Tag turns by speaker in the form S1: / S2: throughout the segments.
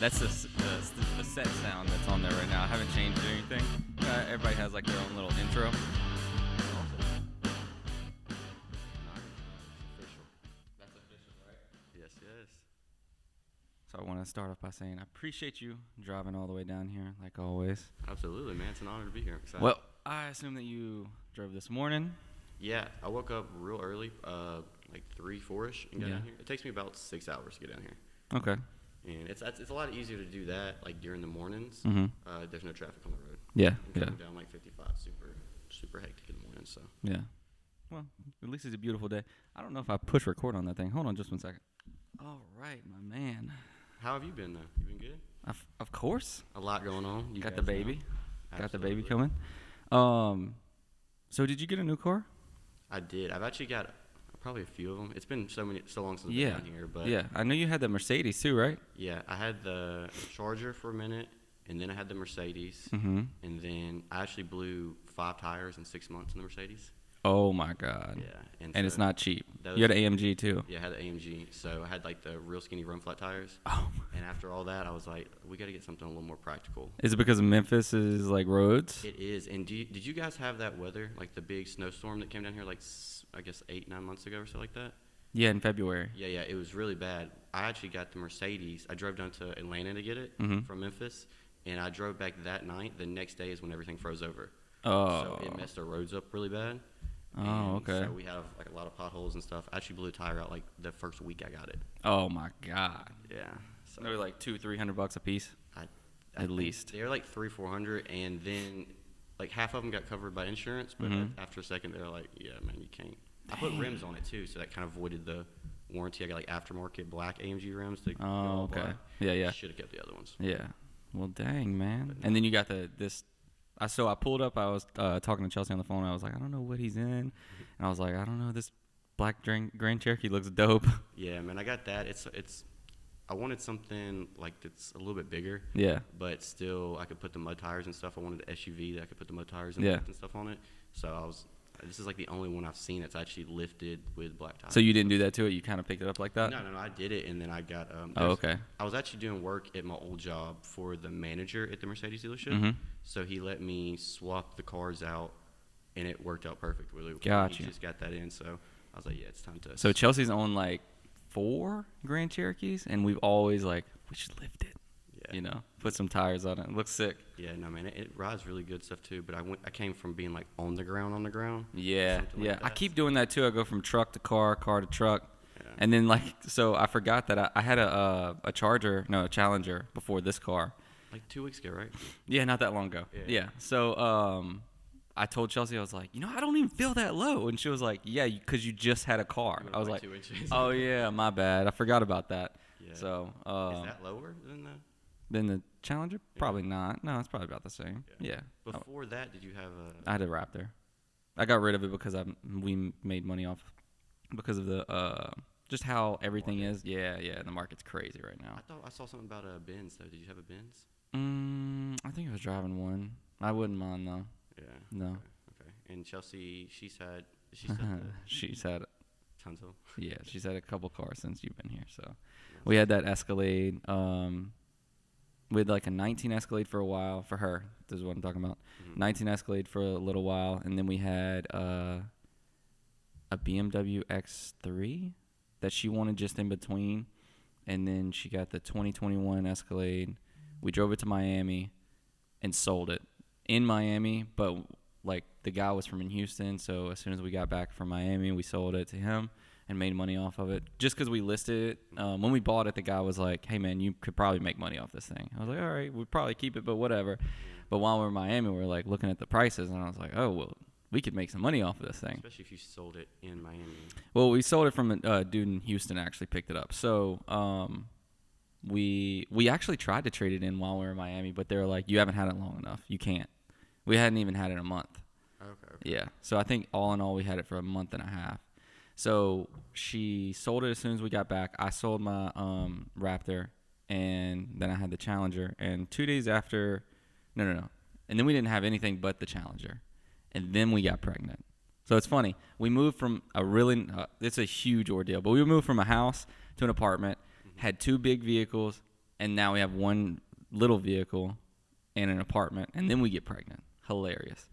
S1: That's the set sound that's on there right now. I haven't changed anything. Everybody has like their own little intro. That's official, right?
S2: Yes.
S1: So I want to start off by saying I appreciate you driving all the way down here, like always.
S2: Absolutely, man. It's an honor to be here. Excited.
S1: Well, I assume that you drove this morning.
S2: Yeah, I woke up real early, like 3, 4-ish, and got down here. It takes me about 6 hours to get down here.
S1: Okay.
S2: And it's a lot easier to do that like during the mornings.
S1: Mm-hmm.
S2: There's no traffic on the road.
S1: Yeah.
S2: And coming down like 55, super hectic in the morning. So
S1: Yeah. Well, at least it's a beautiful day. I don't know if I push record on that thing. Hold on just 1 second. All right, my man.
S2: how have you been though? You been good?
S1: Of course.
S2: A lot going on. You
S1: Got the
S2: guys
S1: baby.
S2: know.
S1: Got the baby
S2: Absolutely.
S1: coming. So did you get a new car?
S2: I did. I've actually got probably a few of them. It's been so long since I've
S1: Yeah.
S2: been down here, but
S1: Yeah. I know you had the Mercedes too, right?
S2: yeah, I had the Charger for a minute, and then I had the Mercedes,
S1: Mm-hmm.
S2: and then I actually blew 5 tires in 6 months in the Mercedes.
S1: Oh my God.
S2: Yeah,
S1: And
S2: so
S1: it's not cheap.
S2: those-
S1: You had an AMG too.
S2: Yeah, I had the AMG, so I had like the real skinny run flat tires.
S1: Oh.
S2: And after all that, I was like, we got to get something a little more practical.
S1: Is it because Memphis is like roads?
S2: It is. And did you guys have that weather, like the big snowstorm that came down here, like I guess 8, 9 months ago or so, like that?
S1: Yeah, in February.
S2: Yeah, it was really bad. I actually got the Mercedes. I drove down to Atlanta to get it
S1: Mhm.
S2: from Memphis, and I drove back that night. The next day is when everything froze over.
S1: Oh.
S2: So it messed the roads up really bad.
S1: Oh,
S2: And
S1: okay.
S2: So we have like a lot of potholes and stuff. I actually blew a tire out like the first week I got it.
S1: Oh my God.
S2: Yeah. So
S1: They were like $200-300 a piece.
S2: I
S1: at
S2: think
S1: least.
S2: they're like 300-400, and then like half of them got covered by insurance, but
S1: Mhm.
S2: after a second they're like, yeah, man, you can't. I put rims on it too, so that kind of voided the warranty. I got like aftermarket black AMG rims. To go
S1: Oh,
S2: all
S1: okay.
S2: black.
S1: Yeah.
S2: Should have kept the other ones.
S1: Yeah. Well, dang, man.
S2: But
S1: And then you got this. I pulled up. I was talking to Chelsea on the phone. I was like, I don't know what he's in, and I was like, I don't know. This black Grand Cherokee looks dope.
S2: Yeah, man, I got that. It's. I wanted something like that's a little bit bigger,
S1: Yeah.
S2: but still I could put the mud tires and stuff. I wanted an SUV that I could put the mud tires and,
S1: Yeah.
S2: and stuff on it. So this is like the only one I've seen that's actually lifted with black tires.
S1: So you didn't do that to it. You kind of picked it up like that.
S2: No, I did it, and then I got.
S1: Oh, okay.
S2: I was actually doing work at my old job for the manager at the Mercedes dealership,
S1: Mhm.
S2: so he let me swap the cars out, and it worked out perfect. Really,
S1: Gotcha.
S2: He just got that in, so I was like, yeah, it's time to.
S1: So Chelsea's owned like 4 Grand Cherokees, and we've always like we should lift it.
S2: yeah,
S1: You know, put some tires on it. It looks sick.
S2: yeah, no, man, it rides really good stuff too. But I came from being like on the ground,
S1: Yeah.
S2: Something like
S1: Yeah. I
S2: that.
S1: keep doing that too. I go from truck to car to truck.
S2: Yeah.
S1: And then so I forgot that I had a Challenger before this car.
S2: Like 2 weeks ago, right?
S1: Yeah, not that long ago.
S2: Yeah.
S1: Yeah. So I told Chelsea, I was like, I don't even feel that low, and she was like, yeah, because you just had a car.
S2: You went
S1: I was
S2: up
S1: like,
S2: 2 inches.
S1: oh yeah, my bad. I forgot about that.
S2: Yeah.
S1: So
S2: Is that lower than the?
S1: then the Challenger? Probably not. No, it's probably about the same. Yeah.
S2: Before that, did you have a?
S1: I had a Raptor. I got rid of it because we made money off because of the just how everything
S2: Market.
S1: is. Yeah. The market's crazy right now.
S2: I thought I saw something about a Benz though. Did you have a Benz?
S1: I think I was driving one. I wouldn't mind though.
S2: Yeah.
S1: No.
S2: Okay. And Chelsea, she's had
S1: She's had
S2: tons of.
S1: she's had a couple cars since you've been here. So we had that Escalade. We had like a 19 Escalade for a while for her. This is what I'm talking about.
S2: Mhm.
S1: 19 Escalade for a little while, and then we had a BMW X3 that she wanted just in between, and then she got the 2021 Escalade. We drove it to Miami and sold it in Miami, but like the guy was from in Houston, so as soon as we got back from Miami, we sold it to him and made money off of it just because we listed it. When we bought it, the guy was like, hey man, you could probably make money off this thing. I was like, all right, we'd probably keep it, but whatever. But while we were in Miami, we were like looking at the prices, and I was like, oh well, we could make some money off of this thing.
S2: Especially if you sold it in Miami.
S1: Well, we sold it from a dude in Houston actually picked it up. So we actually tried to trade it in while we were in Miami, but they were like, you haven't had it long enough. You can't. We hadn't even had it a month.
S2: Okay.
S1: Yeah. So I think all in all, we had it for a month and a half. So she sold it as soon as we got back. I sold my Raptor, and then I had the Challenger. And 2 days after, no. And then we didn't have anything but the Challenger. And then we got pregnant. So it's funny. We moved from it's a huge ordeal, but we moved from a house to an apartment, had 2 big vehicles, and now we have one little vehicle and an apartment, and then we get pregnant. Hilarious.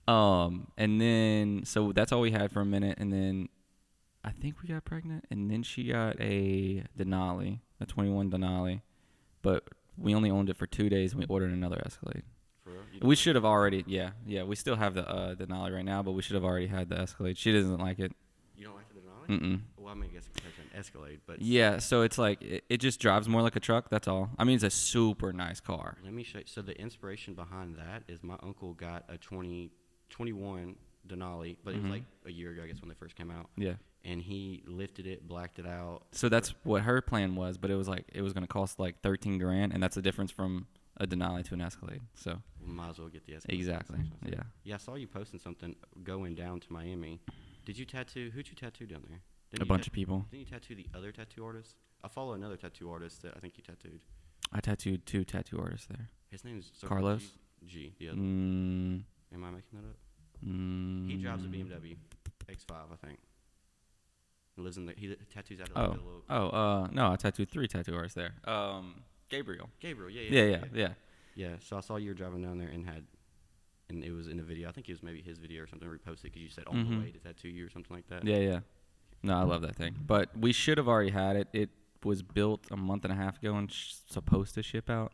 S1: And then so that's all we had for a minute, and then I think we got pregnant, and then she got a Denali, a 21 Denali, but we only owned it for 2 days, and we ordered another Escalade.
S2: For real?
S1: We should have already, yeah. We still have the Denali right now, but we should have already had the Escalade. She doesn't like it.
S2: You don't like the Denali?
S1: Mm-mm.
S2: Well, I mean, I guess compared to an Escalade, but
S1: Yeah, so it's like it just drives more like a truck. That's all. I mean, it's a super nice car.
S2: let me show you. So the inspiration behind that is my uncle got a 2021 Denali, but it was like a year ago, I guess, when they first came out.
S1: Yeah.
S2: And he lifted it, blacked it out.
S1: So that's what her plan was, but it was like it was going to cost like 13 grand, and that's the difference from a Denali to an Escalade. So
S2: We might as well get the Escalade.
S1: exactly, yeah.
S2: Yeah, I saw you posting something going down to Miami. Did you tattoo? Who'd you tattoo down there?
S1: A bunch of people.
S2: Didn't you tattoo the other tattoo artist? I follow another tattoo artist that I think you tattooed.
S1: I tattooed 2 tattoo artists there.
S2: His name is
S1: Carlos?
S2: G. The other. Am I making that up? He drives a
S1: Mm.
S2: BMW X5, I think. He lives in the. He tattoos out of like the little.
S1: No, I tattooed 3 tattoo artists there. Gabriel.
S2: Gabriel,
S1: Yeah.
S2: Yeah, so I saw you were driving down there and it was in a video. I think it was maybe his video or something reposted because you said on the way to tattoo you or something like that.
S1: Yeah. No, I love that thing. But we should have already had it. It was built a month and a half ago and supposed to ship out.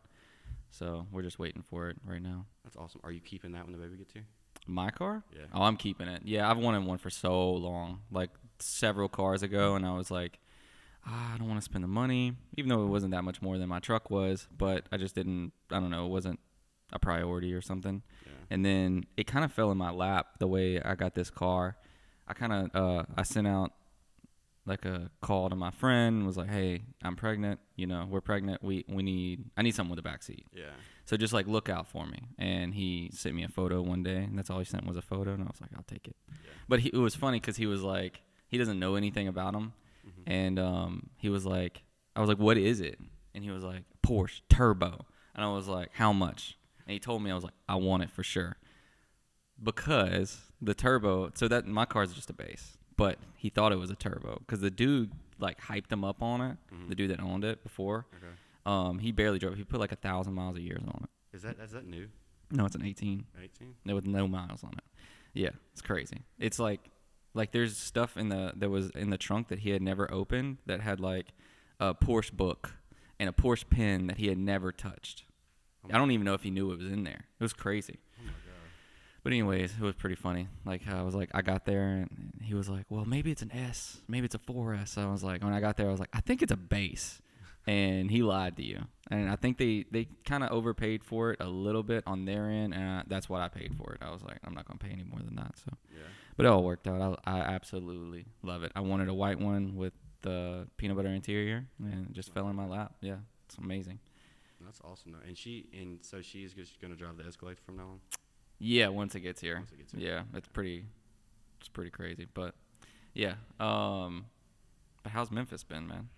S1: So we're just waiting for it right now.
S2: That's awesome. Are you keeping that when the baby gets here?
S1: My car?
S2: Yeah.
S1: Oh, I'm keeping it. Yeah, I've wanted one for so long, like several cars ago, and I was like, I don't want to spend the money, even though it wasn't that much more than my truck was, but I just didn't, I don't know, it wasn't a priority or something.
S2: Yeah.
S1: And then it kind of fell in my lap the way I got this car. I sent out like a call to my friend, was like, hey, I'm pregnant, we're pregnant, I need someone with a back seat.
S2: Yeah.
S1: So just like look out for me. And he sent me a photo one day, and that's all he sent was a photo, and I was like, I'll take it. Yeah. But it was funny because he was like, he doesn't know anything about him. And he was like, I was like, what is it? And he was like, Porsche Turbo. And I was like, how much? And he told me, I was like, I want it for sure. Because the turbo, so that my car's just a base, but he thought it was a turbo because the dude like hyped him up on it, the dude that owned it before. Okay. He barely drove. He put like 1,000 miles a year on it.
S2: Is that new?
S1: No, it's an 18.
S2: 18?
S1: No, with no miles on it. Yeah, it's crazy. It's like there's stuff that was in the trunk that he had never opened that had like a Porsche book and a Porsche pen that he had never touched. I don't even know if he knew it was in there. It was crazy.
S2: Oh my god.
S1: But anyways, it was pretty funny. Like I was like, I got there and he was like, well, maybe it's an S, maybe it's a 4S. So I was like, when I got there, I was like, I think it's a base. And he lied to you. And I think they kind of overpaid for it a little bit on their end, and that's what I paid for it. I was like, I'm not going to pay any more than that. So, yeah. But it all worked out. I absolutely love it. I wanted a white one with the peanut butter interior, and it just fell in my lap. Yeah, it's amazing.
S2: That's awesome, though. And so she's just going to drive the Escalade from now on?
S1: Yeah, once it gets here. Yeah, it's pretty crazy. But, yeah. But how's Memphis been, man?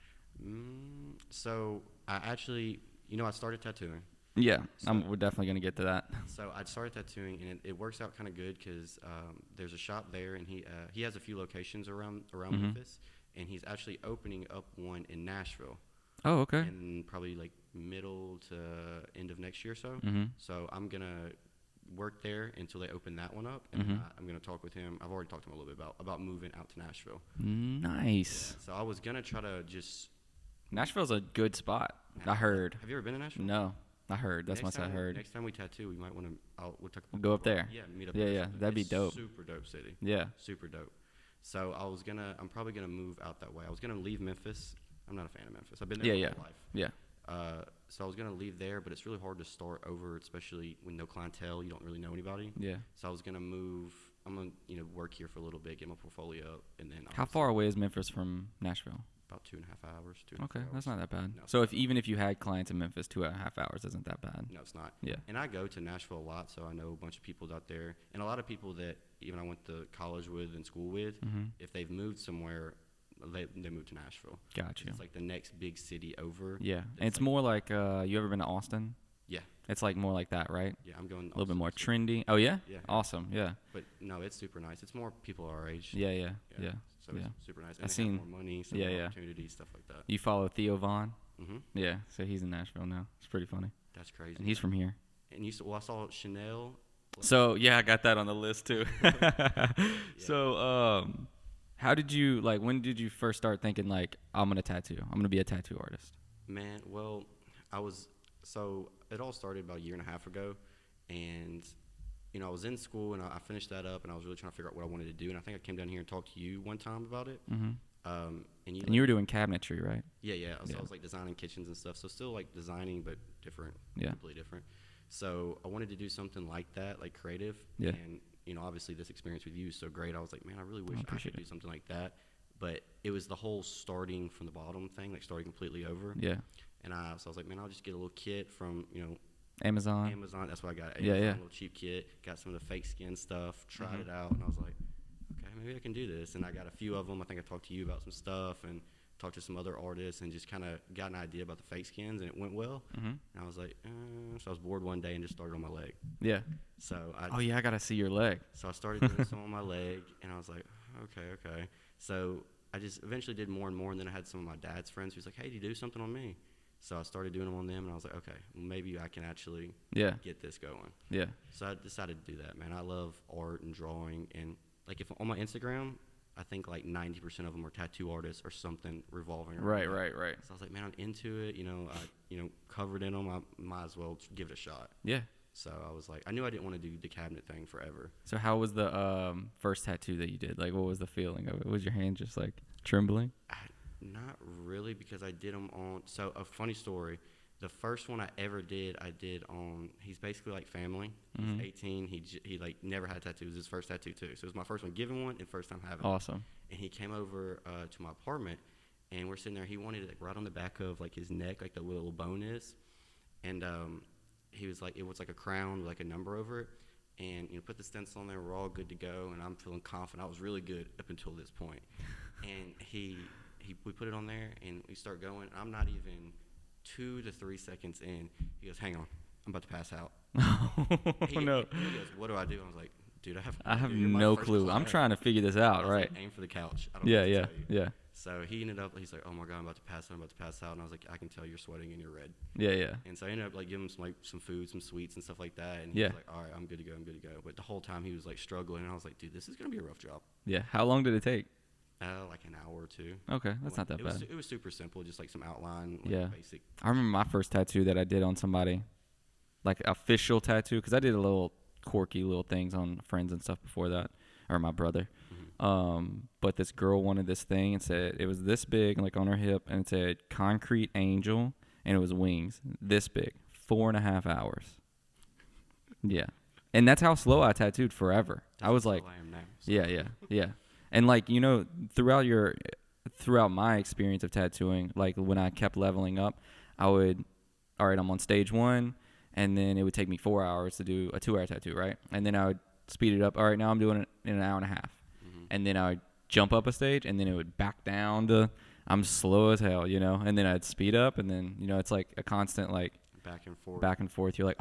S2: So I actually, I started tattooing.
S1: Yeah, we're definitely going to get to that.
S2: So I started tattooing, and it works out kind of good because there's a shop there, and he has a few locations around Memphis, and he's actually opening up one in Nashville.
S1: Oh, okay.
S2: And probably like middle to end of next year or so. So I'm going to work there until they open that one up, and I'm going to talk with him. I've already talked to him a little bit about moving out to Nashville.
S1: Nice.
S2: Yeah, so I was going to try to just...
S1: Nashville's a good spot. I heard.
S2: Have you ever been to Nashville?
S1: No, I heard. That's what I heard.
S2: Next time we tattoo, we might want to. We'll
S1: go up there.
S2: Yeah, meet up.
S1: Yeah, that'd be dope.
S2: Super dope city.
S1: Yeah,
S2: super dope. So I'm probably gonna move out that way. I was gonna leave Memphis. I'm not a fan of Memphis. I've been there my whole life. Yeah. So I was gonna leave there, but it's really hard to start over, especially with no clientele. You don't really know anybody. Yeah. So I was gonna move. I'm gonna work here for a little bit, get my portfolio up, and then.
S1: How far away is Memphis from Nashville?
S2: About 2.5 hours.
S1: Okay, that's not that bad. No, so even if you had clients in Memphis, 2.5 hours isn't that bad.
S2: No, it's not.
S1: Yeah.
S2: And I go to Nashville a lot, so I know a bunch of people out there, and a lot of people that even I went to college with and school with. If they've moved somewhere, they move to Nashville.
S1: Gotcha.
S2: It's like the next big city over.
S1: Yeah, and it's like more like you ever been to Austin?
S2: Yeah.
S1: It's like more like that, right?
S2: Yeah, I'm going.
S1: A little bit more trendy. Oh yeah.
S2: Yeah.
S1: Awesome. Yeah.
S2: But no, it's super nice. It's more people our age.
S1: Yeah.
S2: So it's super nice. And
S1: I've seen
S2: more money, some more opportunities, stuff like that.
S1: You follow Theo Vaughn?
S2: Mm-hmm.
S1: Yeah, so he's in Nashville now. It's pretty funny.
S2: That's crazy.
S1: And he's from here.
S2: And I saw Chanel.
S1: So yeah, I got that on the list too.
S2: Yeah.
S1: So how did you when did you first start thinking like I'm gonna tattoo? I'm gonna be a tattoo artist?
S2: Man, well, it all started about a year and a half ago, and I was in school and I finished that up, and I was really trying to figure out what I wanted to do, and I think I came down here and talked to you one time about it.
S1: Mm-hmm.
S2: And
S1: you were doing cabinetry, right?
S2: Yeah. So I was like designing kitchens and stuff, so still like designing, but different, completely different. So I wanted to do something like that, like creative.
S1: Yeah.
S2: And obviously this experience with you is so great. I was like, man, I really wish I could do something like that. But it was the whole starting from the bottom thing, like starting completely over.
S1: Yeah.
S2: And so I was like, man, I'll just get a little kit from
S1: Amazon.
S2: That's what I got.
S1: Yeah.
S2: A little cheap kit. Got some of the fake skin stuff. Tried it out, and I was like, okay, maybe I can do this. And I got a few of them. I think I talked to you about some stuff and talked to some other artists and just kind of got an idea about the fake skins, and it went well.
S1: Mm-hmm.
S2: And I was like, so I was bored one day and just started on my leg.
S1: Yeah.
S2: So
S1: I gotta see your leg.
S2: So I started doing some on my leg, and I was like, okay. So I just eventually did more and more, and then I had some of my dad's friends who's like, hey, do you do something on me? So I started doing them on them, and I was like, okay, well, maybe I can actually get this going. Yeah. So I decided to do that, man. I love art and drawing, and like if on my Instagram, I think like 90% of them are tattoo artists or something revolving around. Right. So I was like, man, I'm into it. I covered in them. I might as well give it a shot. Yeah. So I was like, I knew I didn't want to do the cabinet thing forever.
S1: So how was the first tattoo that you did? Like, what was the feeling of it? Was your hand just like trembling?
S2: Not really, because I did them on. So a funny story. The first one I ever did, I did on. He's basically like family. He's 18. He like never had tattoos. It was his first tattoo too. So it was my first one giving one and first time having.
S1: Awesome.
S2: And he came over to my apartment, and we're sitting there. He wanted it like right on the back of like his neck, like the little bone is, and he was like, it was like a crown with like a number over it, and put the stencil on there. We're all good to go, and I'm feeling confident. I was really good up until this point, and we put it on there, and we start going. I'm not even 2 to 3 seconds in, he goes, hang on, I'm about to pass out.
S1: No.
S2: He goes, what do I do? I was like, dude,
S1: I have no clue. I'm trying to figure this out, right?
S2: Like, aim for the couch. I don't know what to tell you.
S1: Yeah.
S2: So he ended up, he's like, oh my God, I'm about to pass out. And I was like, I can tell you're sweating and you're red.
S1: Yeah.
S2: And so I ended up like giving him some food, some sweets and stuff like that. And he was like, all right, I'm good to go. But the whole time he was like struggling, and I was like, dude, this is going to be a rough job.
S1: Yeah. How long did it take?
S2: Like an hour or two.
S1: Okay, that's not that bad.
S2: It was super simple, just like some outline, basic.
S1: I remember my first tattoo that I did on somebody, like official tattoo, because I did a little quirky little things on friends and stuff before that, or my brother. But this girl wanted this thing and said it was this big, like on her hip, and it said concrete angel, and it was wings this big, 4.5 hours. Yeah, and that's how slow I tattooed forever. I was like,
S2: I am now, so.
S1: Yeah. And like, throughout my experience of tattooing, like when I kept leveling up, all right, I'm on stage 1, and then it would take me 4 hours to do a 2-hour tattoo, right? And then I would speed it up. All right, now I'm doing it in an hour and a half. And then I would jump up a stage, and then it would back down to I'm slow as hell, and then I'd speed up, and then, it's like a constant like
S2: back and forth.
S1: You're like,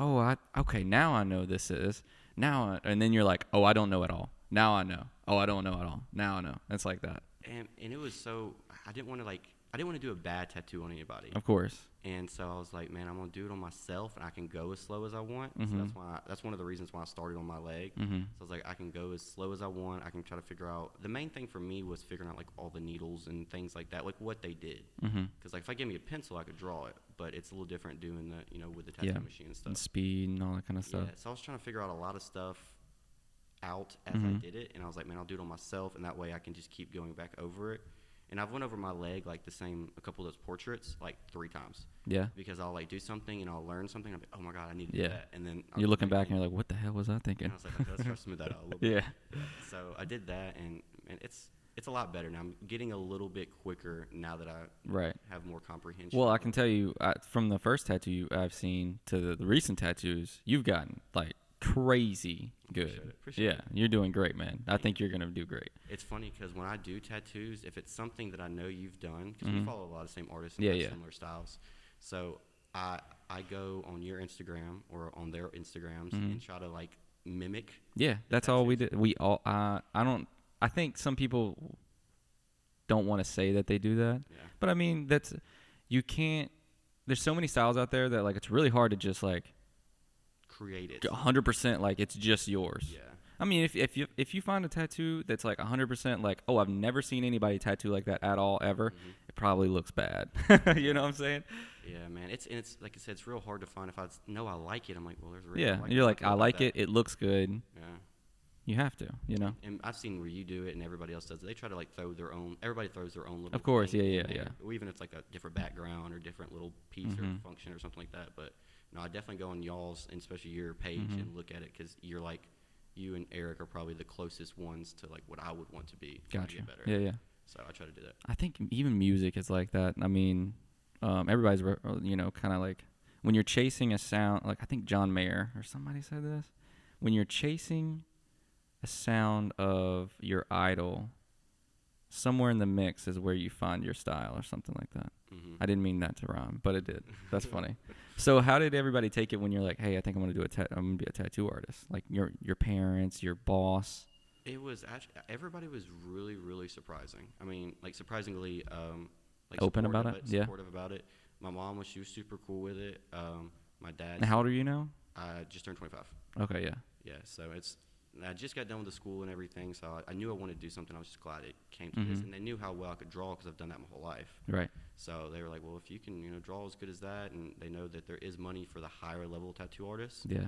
S1: okay, now I know this is. And then you're like, oh, I don't know at all. Now I know. Oh, I don't know at all. Now I know. It's like that.
S2: And it was so I didn't want to do a bad tattoo on anybody.
S1: Of course.
S2: And so I was like, man, I'm gonna do it on myself, and I can go as slow as I want. So that's one of the reasons why I started on my leg. So I was like, I can go as slow as I want. I can try to figure out. The main thing for me was figuring out like all the needles and things like that, like what they did. Because like if I gave me a pencil, I could draw it, but it's a little different doing the with the tattoo machine and stuff.
S1: And speed and all that kind of stuff.
S2: Yeah. So I was trying to figure out a lot of stuff out as I did it, and I was like, man, I'll do it on myself, and that way I can just keep going back over it. And I've went over my leg like a couple of those portraits like 3 times. Yeah. Because I'll like do something and I'll learn something. I'm like, oh my God, I need to do that. And then
S1: you're looking back and you're like, what the hell was I thinking?
S2: And I was like, okay, let's try to smooth that out a little bit. So I did that, and it's a lot better now. I'm getting a little bit quicker now that I have more comprehension.
S1: Well, I can tell you from the first tattoo I've seen to the recent tattoos, you've gotten like crazy good. Appreciate it. You're doing great, man. I think you're gonna do great.
S2: It's funny because when I do tattoos, if it's something that I know you've done, because we follow a lot of the same artists and have similar styles, so I go on your Instagram or on their Instagrams and try to like mimic.
S1: Yeah, that's tattoos. All we did. We all. I think some people don't want to say that they do that, but I mean you can't there's so many styles out there that like it's really hard to just like
S2: create it
S1: 100% like it's just yours.
S2: Yeah.
S1: I mean, if you find a tattoo that's like 100% like, oh, I've never seen anybody tattoo like that at all ever, it probably looks bad. You know what I'm saying?
S2: Yeah, man. It's like I said, it's real hard to find. If I know I like it, I'm like, well, there's a
S1: Yeah,
S2: reason.
S1: you're like, I like it. It looks good.
S2: Yeah.
S1: You have to, you know.
S2: And I've seen where you do it and everybody else does it. They try to like throw their own. Everybody throws their own little.
S1: Of course,
S2: thing
S1: yeah.
S2: Or even if it's like a different background or different little piece or function or something like that. But no, I definitely go on y'all's and especially your page and look at it because you're like, you and Eric are probably the closest ones to like what I would want to be.
S1: Gotcha.
S2: To get better.
S1: Yeah.
S2: So I try to do that.
S1: I think even music is like that. I mean, everybody's kind of like when you're chasing a sound. Like I think John Mayer or somebody said this. When you're chasing a sound of your idol, somewhere in the mix is where you find your style or something like that. I didn't mean that to rhyme, but it did. That's funny. So how did everybody take it when you're like, hey, I think I'm gonna be a tattoo artist? Like your parents, your boss.
S2: It was actually everybody was really, really surprising. I mean, like surprisingly, like
S1: open about it. Yeah.
S2: Supportive about it. My mom she was super cool with it. My dad.
S1: And how old are you now?
S2: I just turned 25.
S1: Okay. Yeah.
S2: Yeah. So I just got done with the school and everything, so I knew I wanted to do something. I was just glad it came to this, and they knew how well I could draw because I've done that my whole life.
S1: Right.
S2: So they were like, well, if you can, draw as good as that, and they know that there is money for the higher level tattoo artists.
S1: Yeah.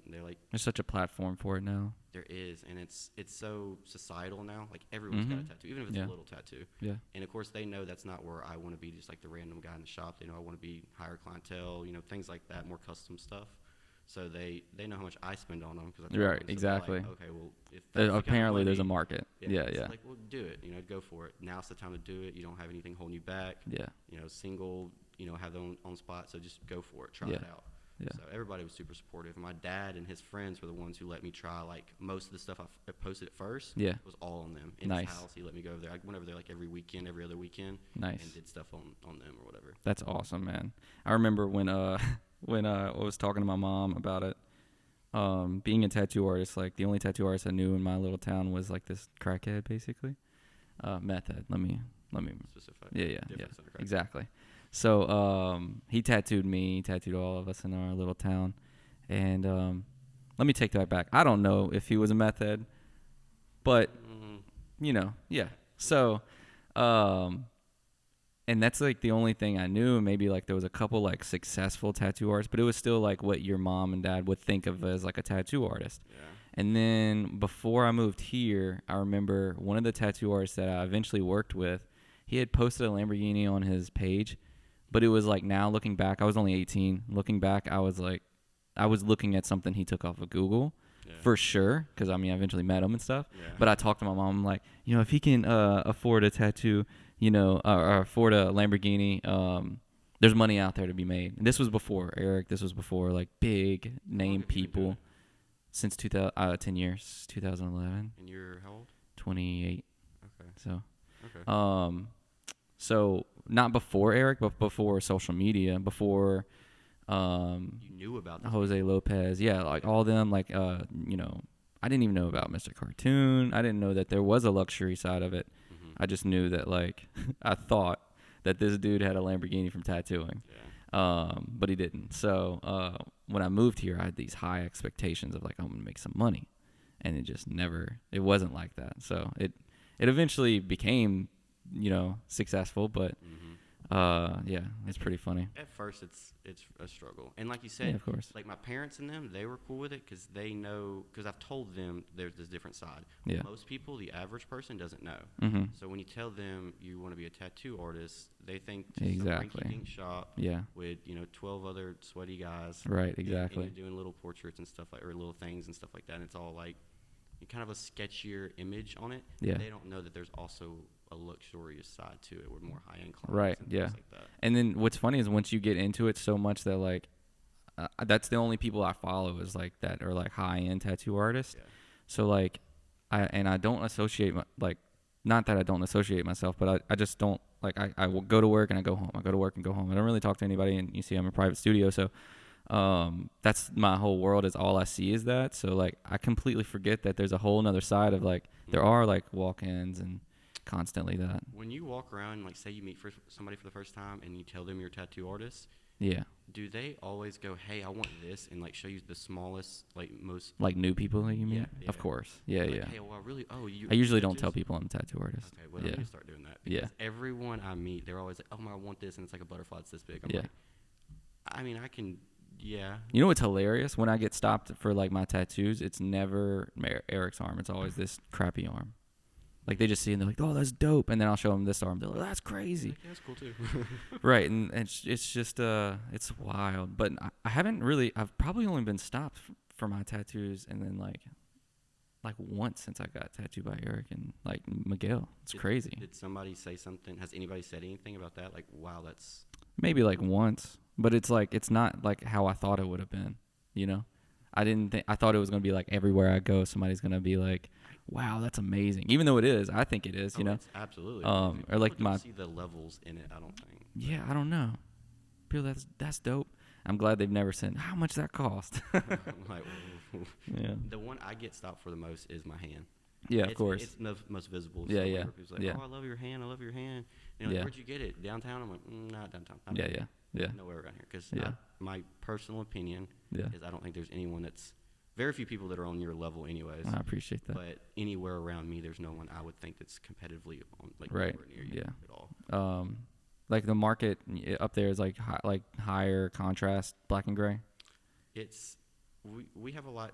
S2: They're like,
S1: there's such a platform for it now.
S2: There is, and it's so societal now. Like everyone's got a tattoo, even if it's a little tattoo.
S1: Yeah.
S2: And of course, they know that's not where I want to be, just like the random guy in the shop. They know I want to be higher clientele, things like that, more custom stuff. So they know how much I spend on them because
S1: right, exactly.
S2: Like, okay, well, if that's
S1: apparently
S2: the
S1: there's a market. Yeah.
S2: Like, well, do it. Go for it. Now's the time to do it. You don't have anything holding you back.
S1: Yeah.
S2: Single. Have them on spot. So just go for it. Try it out. Yeah. So everybody was super supportive. My dad and his friends were the ones who let me try like most of the stuff I posted at first. Yeah. Was all on them. In his house, he let me go over there. I went over there like every weekend, every other weekend.
S1: Nice.
S2: And did stuff on them or whatever.
S1: That's awesome, man. I remember when I was talking to my mom about it. Being a tattoo artist, like the only tattoo artist I knew in my little town was like this crackhead, basically. Meth head. Let me
S2: specify.
S1: Yeah. Exactly. So he tattooed me, he tattooed all of us in our little town. And let me take that back. I don't know if he was a meth head, but yeah. So and that's like the only thing I knew. Maybe like there was a couple like successful tattoo artists, but it was still like what your mom and dad would think of as like a tattoo artist. Yeah. And then before I moved here, I remember one of the tattoo artists that I eventually worked with, he had posted a Lamborghini on his page, but it was like now looking back, I was only 18. Looking back, I was looking at something he took off of Google. Yeah. For sure, because I eventually met him and stuff. Yeah. But I talked to my mom, I'm like, if he can afford a tattoo, or afford a Lamborghini, there's money out there to be made. And this was before Eric. This was before like big name people. Since 10 years, 2011.
S2: And you're how old?
S1: 28.
S2: Okay.
S1: So. Okay. So not before Eric, but before social media, before.
S2: You knew about this
S1: Jose Lopez, yeah, like all them, like I didn't even know about Mr. Cartoon. I didn't know that there was a luxury side of it. Mm-hmm. I just knew that like I thought that this dude had a Lamborghini from tattooing, but he didn't. So when I moved here, I had these high expectations of like I'm gonna make some money, and it wasn't like that. So it eventually became successful, but. Mm-hmm. Yeah, it's pretty funny.
S2: At first, it's a struggle, and like you said,
S1: of course.
S2: Like my parents and them, they were cool with it because they know. Because I've told them there's this different side.
S1: Yeah.
S2: Most people, the average person, doesn't know.
S1: Mm-hmm.
S2: So when you tell them you want to be a tattoo artist, they think
S1: exactly
S2: some rinky-dink shop.
S1: Yeah.
S2: With 12 other sweaty guys.
S1: Right. Exactly.
S2: And you're doing little portraits and stuff or little things and stuff like that. And it's all like kind of a sketchier image on it.
S1: Yeah.
S2: They don't know that there's also a luxurious side to it with more high-end clients.
S1: Right,
S2: and
S1: yeah.
S2: Things like that.
S1: And then what's funny is once you get into it so much that like that's the only people I follow is like that are like high-end tattoo artists. Yeah. So like I don't associate not that I don't associate myself, but I just don't like I will go to work and I go home. I go to work and go home. I don't really talk to anybody, and you see I'm a private studio, so that's my whole world is all I see is that. So like I completely forget that there's a whole another side of like there are like walk-ins and constantly that.
S2: When you walk around, like say you meet somebody for the first time and you tell them you're a tattoo artist,
S1: yeah,
S2: do they always go, "Hey, I want this," and like show you the smallest, like most
S1: like new people that you meet?
S2: Yeah.
S1: Of course. Yeah,
S2: like,
S1: yeah.
S2: Hey, well,
S1: I usually don't tell people I'm a tattoo artist.
S2: Okay, well, I need to start doing that because everyone I meet, they're always like, "Oh my, I want this," and it's like a butterfly. It's this big. I'm like, I mean, I can. Yeah.
S1: You know what's hilarious? When I get stopped for like my tattoos, it's never Eric's arm. It's always this crappy arm. Like they just see it and they're like, "Oh, that's dope," and then I'll show them this arm. They're like, "That's crazy."
S2: Like, yeah, that's cool too.
S1: Right, and it's just it's wild. But I haven't really. I've probably only been stopped for my tattoos, and then like once since I got tattooed by Eric and like Miguel. It's crazy.
S2: Did somebody say something? Has anybody said anything about that? Like, wow, that's
S1: maybe like once, but it's like it's not like how I thought it would have been. You know, I didn't think. I thought it was gonna be like everywhere I go, somebody's gonna be like, "Wow, that's amazing." Even though it is, I think it is. You know,
S2: it's absolutely.
S1: Or like
S2: don't see the levels in it. I don't think.
S1: Yeah, I don't know. People, that's dope. I'm glad they've never said how much that cost.
S2: I'm like,
S1: yeah.
S2: The one I get stopped for the most is my hand.
S1: Yeah, of course.
S2: It's the most visible.
S1: Yeah, yeah.
S2: People's like, "Oh, I love your hand. I love your hand." You know, like, where'd you get it? Downtown? I'm like, not downtown.
S1: Yeah.
S2: Nowhere around here. Because my personal opinion is I don't think there's anyone that's very few people that are on your level, anyways.
S1: I appreciate that.
S2: But anywhere around me, there's no one I would think that's competitively on like
S1: right.
S2: nowhere near you at all.
S1: Like the market up there is like higher contrast, black and gray.
S2: It's we have a lot.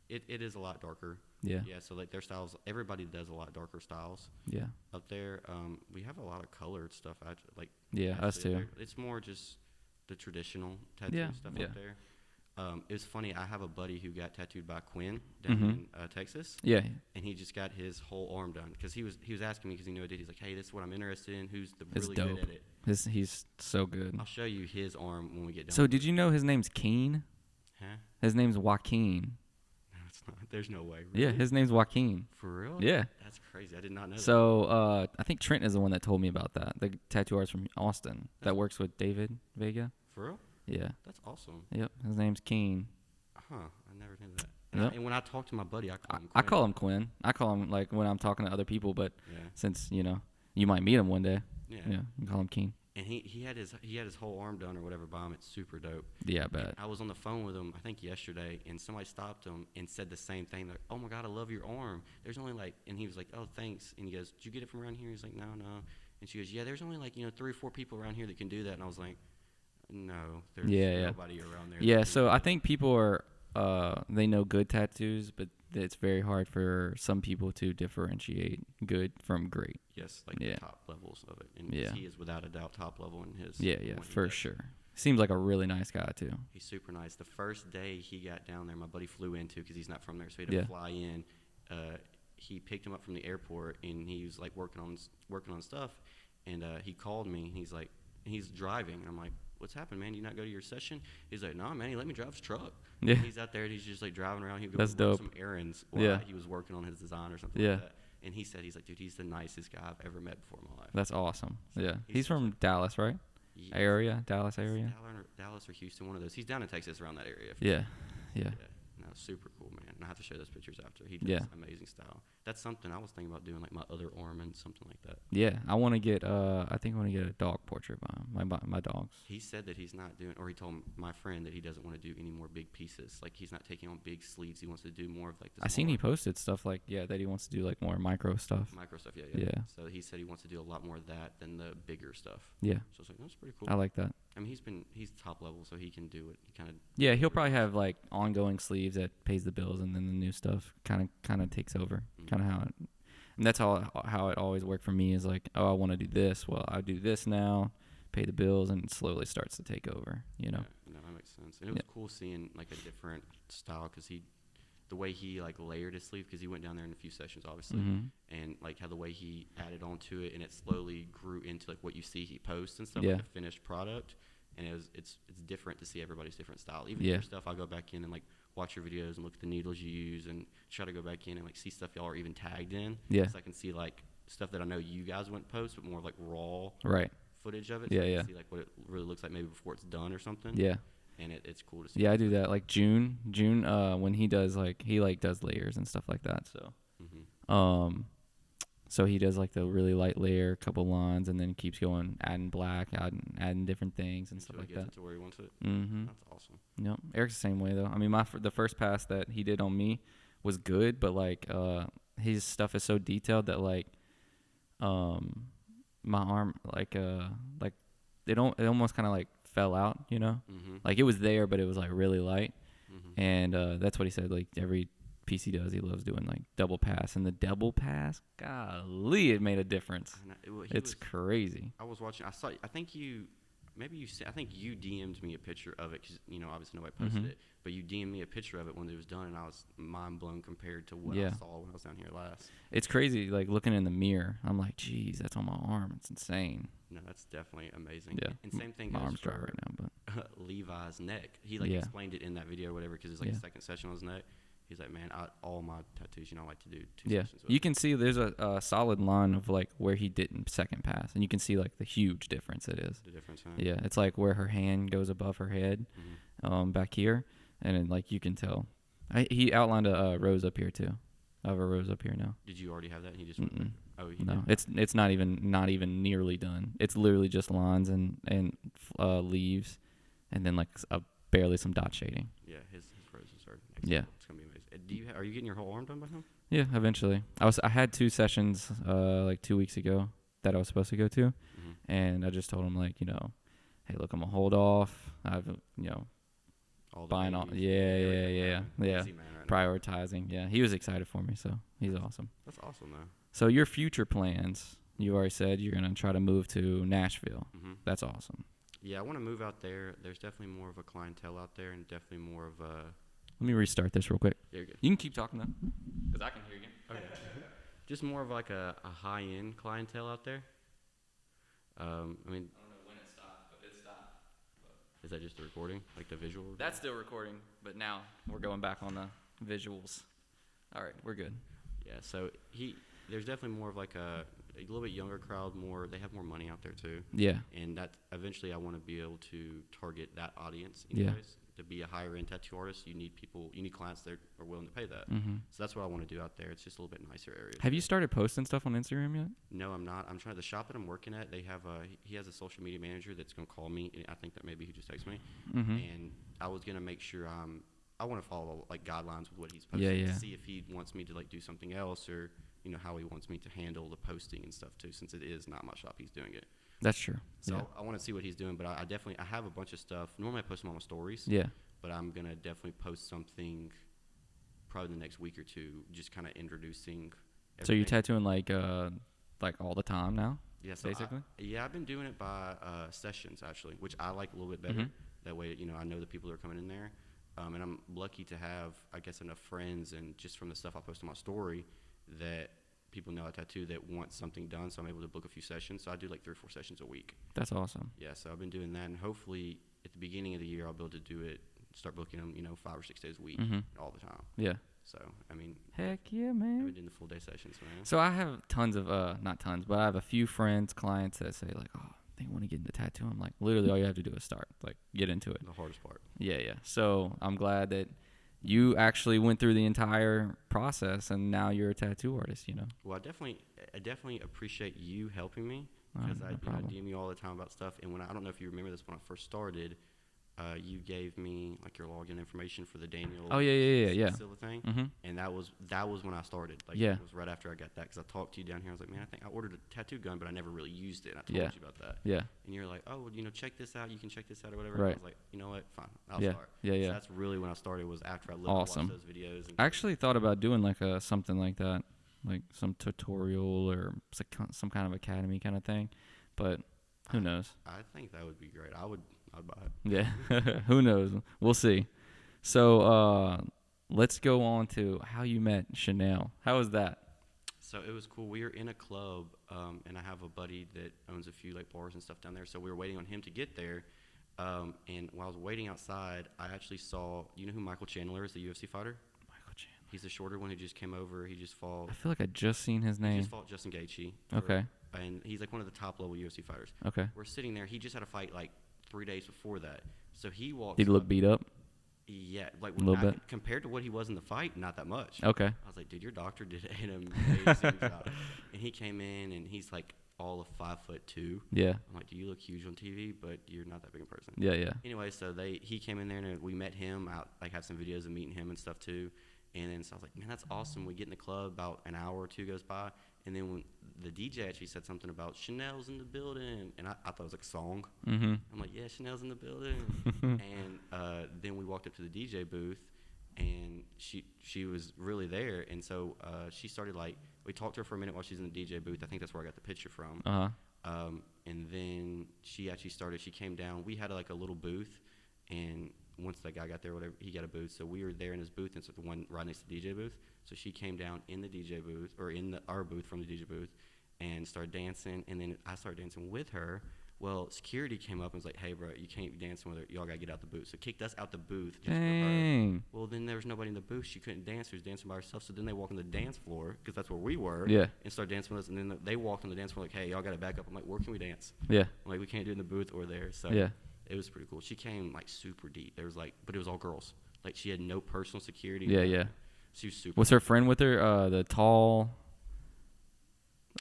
S2: It is a lot darker.
S1: Yeah.
S2: Yeah. So like their styles, everybody does a lot darker styles.
S1: Yeah.
S2: Up there, we have a lot of colored stuff.
S1: Us too.
S2: It's more just the traditional tattoo stuff up there. It was funny. I have a buddy who got tattooed by Quinn down in Texas.
S1: Yeah.
S2: And he just got his whole arm done because he was asking me because he knew I did. He's like, "Hey, this is what I'm interested in. Who's really
S1: dope.
S2: good at it?"
S1: He's so good.
S2: I'll show you his arm when we get done.
S1: So did you know his name's Keen?
S2: Huh?
S1: His name's Joaquin.
S2: No, it's not. There's no way. Really?
S1: Yeah, his name's Joaquin.
S2: For real?
S1: Yeah.
S2: That's crazy. I did not know that.
S1: So I think Trent is the one that told me about that. The tattoo artist from Austin that works with David Vega.
S2: For real?
S1: Yeah.
S2: That's awesome.
S1: Yep. His name's Keen.
S2: Huh. I never knew that. And when I talk to my buddy, I call him Quinn.
S1: I call him Quinn. I call him like when I'm talking to other people, but since, you might meet him one day. Yeah. You call him Keen.
S2: And he had his whole arm done or whatever by him. It's super dope.
S1: Yeah, I bet.
S2: I was on the phone with him, I think yesterday, and somebody stopped him and said the same thing. They're like, "Oh my God, I love your arm. There's only like," and he was like, "Oh, thanks." And he goes, "Did you get it from around here?" He's like, "No." And she goes, "Yeah, there's only like 3 or 4 people around here that can do that." And I was like, "No, there's nobody around there."
S1: Yeah, so I think people are they know good tattoos, but it's very hard for some people to differentiate good from great.
S2: Yes, like the top levels of it. And he is without a doubt top level in his.
S1: Yeah, for sure. Seems like a really nice guy too.
S2: He's super nice. The first day he got down there, my buddy flew into because he's not from there, so he had to fly in. He picked him up from the airport, and he was like working on stuff. And he called me. And he's like, he's driving. And I'm like, "What's happened, man? Do you not go to your session?" He's like, "No, man. He let me drive his truck." Yeah. And he's out there, and he's just like driving around. He would go run some errands while he was working on his design or something like that. And he's like, "Dude, he's the nicest guy I've ever met before in my life."
S1: That's awesome. So yeah. He's from Dallas, right?
S2: Yes.
S1: Dallas area.
S2: Dallas or Houston, one of those. He's down in Texas around that area.
S1: Yeah.
S2: No, super cool, man. And I have to show those pictures after. He does amazing style. That's something I was thinking about doing, like my other arm and something like that.
S1: Yeah, I want to get. I think I want to get a dog portrait by my dogs.
S2: He said that he's not doing, or he told my friend that he doesn't want to do any more big pieces. Like he's not taking on big sleeves. He wants to do more of like.
S1: I seen he posted stuff like that he wants to do like more micro stuff.
S2: Yeah. So he said he wants to do a lot more of that than the bigger stuff.
S1: Yeah.
S2: So I was like, that's pretty cool.
S1: I like that.
S2: I mean, he's top level, so he can do it. He kind of.
S1: Yeah, he'll probably have like ongoing sleeves that pays the bills, and then the new stuff kind of takes over. Kind of how it. And that's how it always worked for me is like, oh, I want to do this. Well, I do this now, pay the bills, and it slowly starts to take over,
S2: Yeah, no, that makes sense. And it was cool seeing like a different style because the way he like layered his sleeve because he went down there in a few sessions, obviously, and like how the way he added onto it and it slowly grew into like what you see he posts and stuff, like a finished product. And it's different to see everybody's different style. Even your stuff, I'll go back in and like watch your videos and look at the needles you use and try to go back in and like see stuff y'all are even tagged in. Yeah. So I can see like stuff that I know you guys wouldn't post, but more of like raw footage of it. So I can see like what it really looks like maybe before it's done or something. Yeah. And it's cool to see.
S1: Yeah, I do that. Like June, when he does does layers and stuff like that. So, So he does like the really light layer, couple lines, and then keeps going, adding black, adding different things and stuff like that.
S2: Gets it to where he wants it.
S1: Mm-hmm.
S2: That's awesome.
S1: Yep. Eric's the same way though. I mean, the first pass that he did on me was good, but like his stuff is so detailed that like my arm like it almost kind of like fell out, you know?
S2: Mm-hmm.
S1: Like it was there, but it was like really light.
S2: Mm-hmm.
S1: And that's what he said. Like every piece he does, he loves doing like double pass. And the double pass, golly, it made a difference. It's crazy.
S2: I was watching. I think you DM'd me a picture of it because obviously nobody posted it, but you DM'd me a picture of it when it was done, and I was mind blown compared to what I saw when I was down here last.
S1: It's crazy. Like looking in the mirror, I'm like, geez, that's on my arm. It's insane.
S2: No, that's definitely amazing.
S1: Yeah.
S2: And same thing.
S1: My arm's dry right now, but
S2: Levi's neck. He explained it in that video or whatever because it's like the second session on his neck. He's like, man, all my tattoos, I like to do 2 sessions with.
S1: You can see there's a solid line of like where he didn't second pass, and you can see like the huge difference it is.
S2: The difference, huh?
S1: Yeah, it's like where her hand goes above her head, back here, and then, like you can tell. He outlined a rose up here too. I have a rose up here now.
S2: Did you already have that? And he just
S1: no, it's not even nearly done. It's literally just lines and leaves, and then like barely some dot shading.
S2: Yeah, his roses are. Excellent.
S1: Yeah,
S2: it's gonna be amazing. Are you getting your whole arm done by him?
S1: Yeah, eventually. I had 2 sessions like 2 weeks ago that I was supposed to go to, and I just told him like, hey, look, I'm gonna hold off. I've
S2: all
S1: buying all. Yeah. Prioritizing. Yeah, he was excited for me, so he's awesome.
S2: That's awesome, though.
S1: So your future plans? You already said you're gonna try to move to Nashville. That's awesome.
S2: Yeah, I want to move out there. There's definitely more of a clientele out there, and definitely more of a.
S1: Let me restart this real quick.
S2: Yeah, you're good.
S1: You can keep talking though, because I can hear you.
S2: Okay. Just more of like a high-end clientele out there. I mean. I don't know when it stopped, but it stopped. Is that just the recording, like the visual? Recording?
S1: That's still recording, but now we're going back on the visuals. All right, we're good.
S2: Yeah, so there's definitely more of like a little bit younger crowd. They have more money out there too. Yeah. And that eventually I want to be able to target that audience. Anyways. Yeah. To be a higher end tattoo artist, you need clients that are willing to pay that. So that's what I want to do out there. It's just a little bit nicer areas.
S1: Have you started posting stuff on Instagram yet?
S2: No, I'm not. I'm trying. The shop that I'm working at, he has a social media manager that's going to call me. And I think that maybe he just texted me. And I was going to make sure I want to follow like guidelines with what he's posting to see if he wants me to like do something else or how he wants me to handle the posting and stuff too, since it is not my shop he's doing it.
S1: That's true.
S2: So I want to see what he's doing, but I have a bunch of stuff. Normally I post them on my stories.
S1: Yeah.
S2: But I'm going to definitely post something probably the next week or two, just kind of introducing everything.
S1: So you're tattooing like all the time now?
S2: Yeah, so
S1: basically?
S2: I've been doing it by sessions actually, which I like a little bit better. That way, I know the people that are coming in there. And I'm lucky to have, I guess, enough friends and just from the stuff I post on my story that people know I tattoo that want something done, so I'm able to book a few sessions. So I do like 3 or 4 sessions a week.
S1: That's awesome.
S2: Yeah, so I've been doing that, and hopefully at the beginning of the year I'll be able to do it, start booking them, 5 or 6 days a week all the time. Yeah. So, I mean.
S1: Heck yeah, man.
S2: I've been doing the full day sessions, man.
S1: So I have tons of, not tons, but I have a few friends, clients that say like, oh, they want to get into tattoo. I'm like, literally all you have to do is start, like get into it.
S2: The hardest part.
S1: Yeah. So I'm glad that you actually went through the entire process and now you're a tattoo artist,
S2: Well, I definitely appreciate you helping me because I DM you all the time about stuff. And I don't know if you remember this when I first started, you gave me like your login information for the Daniel.
S1: Oh yeah.
S2: Thing, and that was when I started. Like, it was right after I got that because I talked to you down here. I was like, man, I think I ordered a tattoo gun, but I never really used it. And I told you about that. Yeah. And you're like, oh, well, check this out. You can check this out or whatever. Right. And I was like, you know what? Fine, I'll start. Yeah. So that's really when I started. Was after I watched those videos.
S1: I actually thought about doing like something like that, like some tutorial or some kind of academy kind of thing, but who knows?
S2: I think that would be great. I'd buy it.
S1: Yeah. Who knows? We'll see. So let's go on to how you met Chanel. How was that?
S2: So it was cool. We were in a club, and I have a buddy that owns a few like bars and stuff down there. So we were waiting on him to get there. And while I was waiting outside, I actually saw, who Michael Chandler is, the UFC fighter? Michael Chandler. He's the shorter one who just came over. He just fought.
S1: I feel like I just seen his name.
S2: He just fought Justin Gaethje.
S1: Okay.
S2: And he's like one of the top level UFC fighters.
S1: Okay.
S2: We're sitting there. He just had a fight like 3 days before that. So he walks.
S1: Did he look beat up?
S2: Yeah, like
S1: a little bit
S2: compared to what he was in the fight, not that much.
S1: Okay.
S2: I was like, dude, your doctor did an amazing job. And he came in, and he's like all of 5'2".
S1: Yeah.
S2: I'm like, you look huge on TV, but you're not that big a person.
S1: Yeah, yeah.
S2: Anyway, so he came in there, and we met him out, like have some videos of meeting him and stuff too. And then so I was like, man, that's awesome. We get in the club, about an hour or two goes by, and then when the DJ actually said something about Chanel's in the building, and I thought it was like a song.
S1: Mm-hmm.
S2: I'm like, yeah, Chanel's in the building. And then we walked up to the DJ booth, and she was really there. And so she started, like, we talked to her for a minute while she's in the DJ booth. I think that's where I got the picture from.
S1: Uh-huh.
S2: And then she actually started, she came down. We had like a little booth, and once that guy got there, whatever, he got a booth. So we were there in his booth, and so the one right next to the DJ booth. So she came down in the DJ booth, or in our booth from the DJ booth, and started dancing. And then I started dancing with her. Well, security came up and was like, hey, bro, you can't be dancing with her. Y'all got to get out the booth. So kicked us out the booth. Just
S1: Dang.
S2: for her. Well, then there was nobody in the booth. She couldn't dance. She was dancing by herself. So then they walked on the dance floor, because that's where we were,
S1: Yeah.
S2: and started dancing with us. And then they walked on the dance floor like, hey, y'all got to back up. I'm like, where can we dance?
S1: Yeah.
S2: I'm like, we can't do it in the booth or there. So
S1: Yeah.
S2: it was pretty cool. She came, like, super deep. There was, like, but it was all girls. Like, she had no personal security.
S1: Yeah, yeah.
S2: She was super.
S1: Was her friend with her? The tall,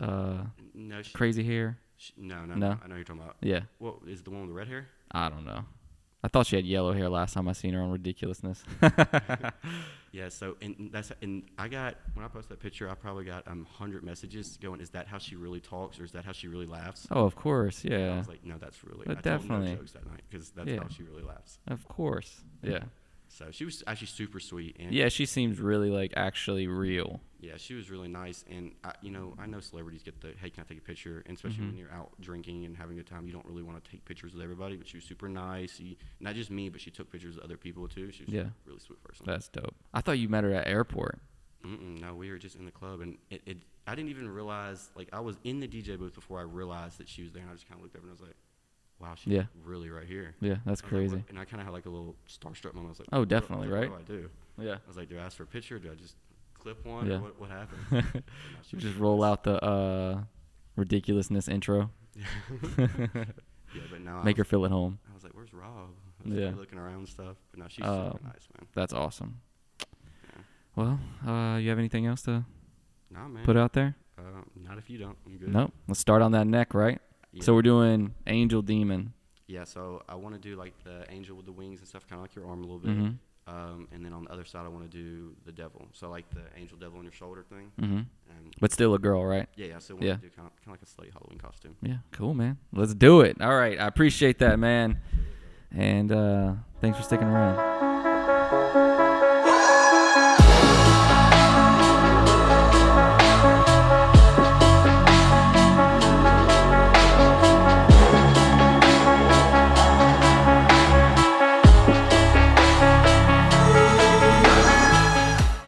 S2: no,
S1: crazy hair?
S2: No. I know who you're talking about.
S1: Yeah.
S2: What is the one with the red hair?
S1: I don't know. I thought she had yellow hair last time I seen her on Ridiculousness.
S2: Yeah. So and I got, when I posted that picture, I probably got 100 messages going, is that how she really talks, or is that how she really laughs?
S1: Oh, of course.
S2: And
S1: Yeah.
S2: I was like, no, that's really.
S1: But
S2: I
S1: definitely.
S2: told no jokes that night, because that's how she really laughs.
S1: Of course. Yeah.
S2: So she was actually super sweet. And
S1: yeah, she seems really, like, actually real.
S2: Yeah, she was really nice. And, I know celebrities get the, hey, can I take a picture? And especially when you're out drinking and having a good time, you don't really want to take pictures with everybody. But she was super nice. Not just me, but she took pictures with other people, too. She was a really sweet person.
S1: That's dope. I thought you met her at airport.
S2: No, we were just in the club. And I didn't even realize, like, I was in the DJ booth before I realized that she was there. And I just kind of looked up and I was like, wow, she's really right here.
S1: Yeah, that's crazy.
S2: Like, and I kind of had like a little starstruck moment. I was like,
S1: oh, definitely, right?
S2: What do I do?
S1: Yeah.
S2: I was like, do I ask for a picture? Do I just clip one?
S1: Yeah.
S2: Or what happens?
S1: You just roll out the Ridiculousness intro.
S2: Yeah, but now
S1: Make her feel at home.
S2: I was like, where's Rob? I was looking around and stuff. But no, she's super nice, man.
S1: That's awesome.
S2: Yeah.
S1: Well, you have anything else to
S2: man.
S1: put out there?
S2: Not if you don't. I'm good.
S1: Nope. Let's start on that neck, right?
S2: Yeah.
S1: So we're doing Angel Demon.
S2: Yeah, so I want to do like the angel with the wings and stuff, kind of like your arm a little bit. And then on the other side, I want to do the devil. So like the angel devil on your shoulder thing.
S1: But still a girl, right?
S2: Yeah, so I want to do kind of like a slutty Halloween costume.
S1: Yeah, cool, man. Let's do it. All right, I appreciate that, man. And thanks for sticking around.